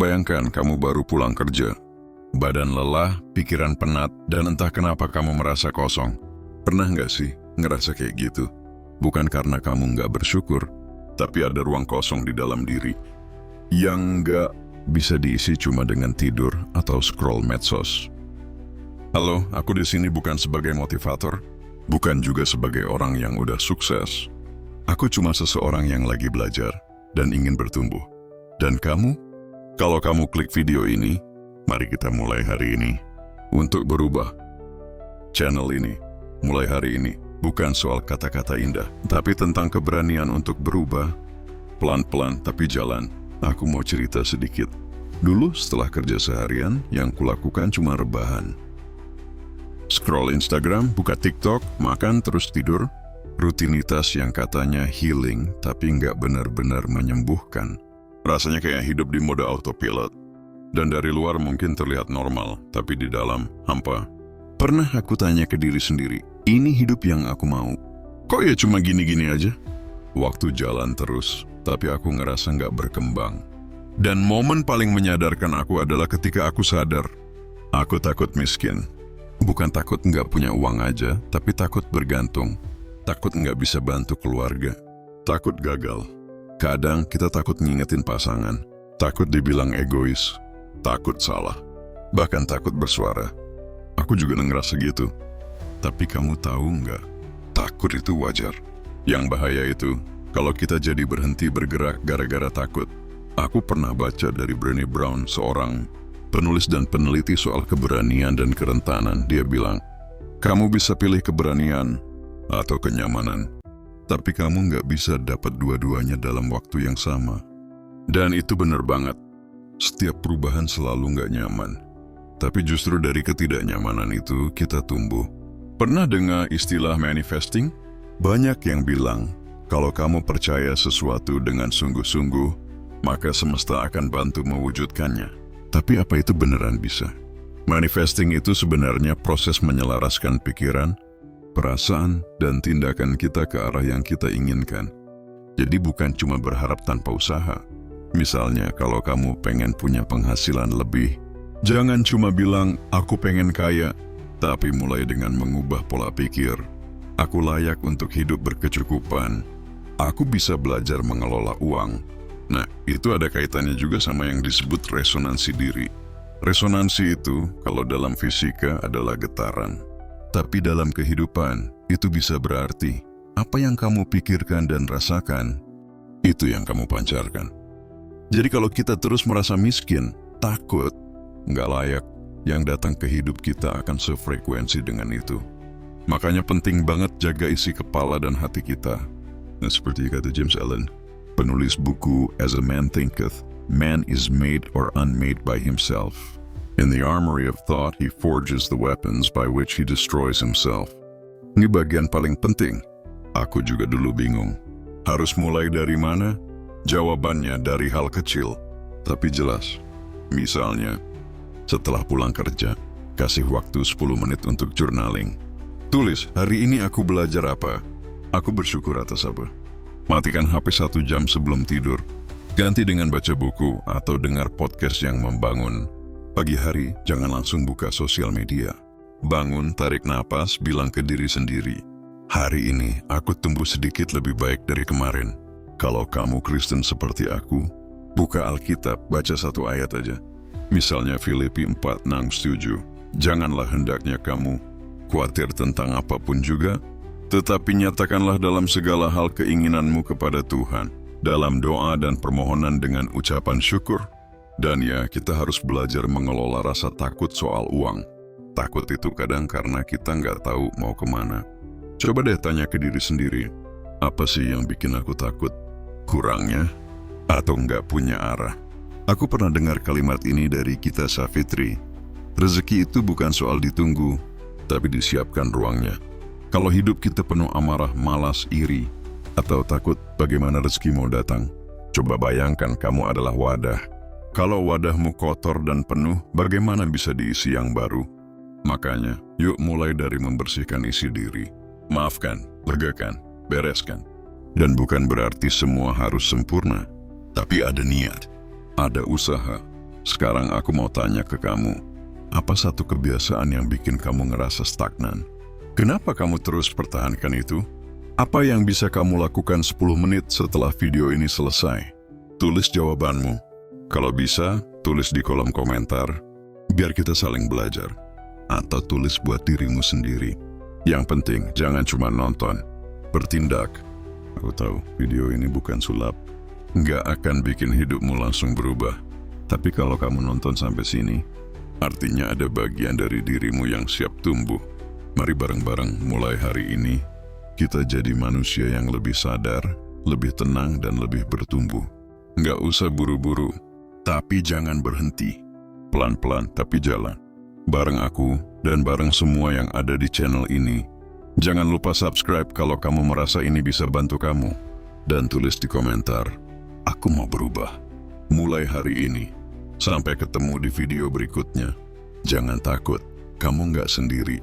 Bayangkan kamu baru pulang kerja. Badan lelah, pikiran penat, dan entah kenapa kamu merasa kosong. Pernah nggak sih ngerasa kayak gitu? Bukan karena kamu nggak bersyukur, tapi ada ruang kosong di dalam diri yang nggak bisa diisi cuma dengan tidur atau scroll medsos. Halo, aku di sini bukan sebagai motivator, bukan juga sebagai orang yang udah sukses. Aku cuma seseorang yang lagi belajar dan ingin bertumbuh. Dan kamu? Kalau kamu klik video ini, mari kita mulai hari ini untuk berubah. Channel ini, mulai hari ini, bukan soal kata-kata indah, tapi tentang keberanian untuk berubah. Pelan-pelan tapi jalan. Aku mau cerita sedikit. Dulu setelah kerja seharian, yang kulakukan cuma rebahan. Scroll Instagram, buka TikTok, makan terus tidur. Rutinitas yang katanya healing, tapi nggak benar-benar menyembuhkan. Rasanya kayak hidup di mode autopilot. Dan dari luar mungkin terlihat normal, tapi di dalam hampa. Pernah aku tanya ke diri sendiri, ini hidup yang aku mau? Kok ya cuma gini-gini aja? Waktu jalan terus, tapi aku ngerasa nggak berkembang. Dan momen paling menyadarkan aku adalah ketika aku sadar, aku takut miskin. Bukan takut nggak punya uang aja, tapi takut bergantung. Takut nggak bisa bantu keluarga. Takut gagal. Kadang kita takut ngingetin pasangan. Takut dibilang egois. Takut salah. Bahkan takut bersuara. Aku juga ngerasa gitu. Tapi kamu tahu nggak? Takut itu wajar. Yang bahaya itu, kalau kita jadi berhenti bergerak gara-gara takut. Aku pernah baca dari Brené Brown, seorang penulis dan peneliti soal keberanian dan kerentanan. Dia bilang, kamu bisa pilih keberanian atau kenyamanan, tapi kamu nggak bisa dapat dua-duanya dalam waktu yang sama. Dan itu benar banget. Setiap perubahan selalu nggak nyaman. Tapi justru dari ketidaknyamanan itu kita tumbuh. Pernah dengar istilah manifesting? Banyak yang bilang, kalau kamu percaya sesuatu dengan sungguh-sungguh, maka semesta akan bantu mewujudkannya. Tapi apa itu beneran bisa? Manifesting itu sebenarnya proses menyelaraskan pikiran, perasaan, dan tindakan kita ke arah yang kita inginkan. Jadi bukan cuma berharap tanpa usaha. Misalnya kalau kamu pengen punya penghasilan lebih, jangan cuma bilang, aku pengen kaya, tapi mulai dengan mengubah pola pikir. Aku layak untuk hidup berkecukupan. Aku bisa belajar mengelola uang. Nah, itu ada kaitannya juga sama yang disebut resonansi diri. Resonansi itu, kalau dalam fisika adalah getaran. Tapi dalam kehidupan, itu bisa berarti apa yang kamu pikirkan dan rasakan, itu yang kamu pancarkan. Jadi kalau kita terus merasa miskin, takut, nggak layak, yang datang ke hidup kita akan sefrekuensi dengan itu. Makanya penting banget jaga isi kepala dan hati kita. Nah, seperti kata James Allen, penulis buku As a Man Thinketh, Man is made or unmade by himself. In the armory of thought, he forges the weapons by which he destroys himself. Ini bagian paling penting. Aku juga dulu bingung. Harus mulai dari mana? Jawabannya dari hal kecil, tapi jelas. Misalnya, setelah pulang kerja, kasih waktu 10 menit untuk journaling. Tulis, hari ini aku belajar apa? Aku bersyukur atas apa? Matikan HP 1 jam sebelum tidur. Ganti dengan baca buku atau dengar podcast yang membangun. Pagi hari, jangan langsung buka sosial media. Bangun, tarik napas, bilang ke diri sendiri, hari ini aku tumbuh sedikit lebih baik dari kemarin. Kalau kamu Kristen seperti aku, buka Alkitab, baca 1 ayat aja. Misalnya Filipi 4:6-7. Janganlah hendaknya kamu khawatir tentang apapun juga, tetapi nyatakanlah dalam segala hal keinginanmu kepada Tuhan, dalam doa dan permohonan dengan ucapan syukur. Dan ya, kita harus belajar mengelola rasa takut soal uang. Takut itu kadang karena kita nggak tahu mau kemana. Coba deh tanya ke diri sendiri, apa sih yang bikin aku takut? Kurangnya? Atau nggak punya arah? Aku pernah dengar kalimat ini dari Gita Savitri. Rezeki itu bukan soal ditunggu, tapi disiapkan ruangnya. Kalau hidup kita penuh amarah, malas, iri, atau takut bagaimana rezeki mau datang, coba bayangkan kamu adalah wadah. Kalau wadahmu kotor dan penuh, bagaimana bisa diisi yang baru? Makanya, yuk mulai dari membersihkan isi diri. Maafkan, legakan, bereskan. Dan bukan berarti semua harus sempurna, tapi ada niat, ada usaha, Sekarang aku mau tanya ke kamu, apa satu kebiasaan yang bikin kamu ngerasa stagnan? Kenapa kamu terus pertahankan itu? Apa yang bisa kamu lakukan 10 menit setelah video ini selesai? Tulis jawabanmu. Kalau bisa, tulis di kolom komentar, biar kita saling belajar. Atau tulis buat dirimu sendiri. Yang penting, jangan cuma nonton, bertindak. Aku tahu, video ini bukan sulap. Nggak akan bikin hidupmu langsung berubah. Tapi kalau kamu nonton sampai sini, artinya ada bagian dari dirimu yang siap tumbuh. Mari bareng-bareng mulai hari ini, kita jadi manusia yang lebih sadar, lebih tenang, dan lebih bertumbuh. Nggak usah buru-buru, tapi jangan berhenti. Pelan-pelan tapi jalan. Bareng aku dan bareng semua yang ada di channel ini. Jangan lupa subscribe kalau kamu merasa ini bisa bantu kamu. Dan tulis di komentar, aku mau berubah. Mulai hari ini. Sampai ketemu di video berikutnya. Jangan takut, kamu nggak sendiri.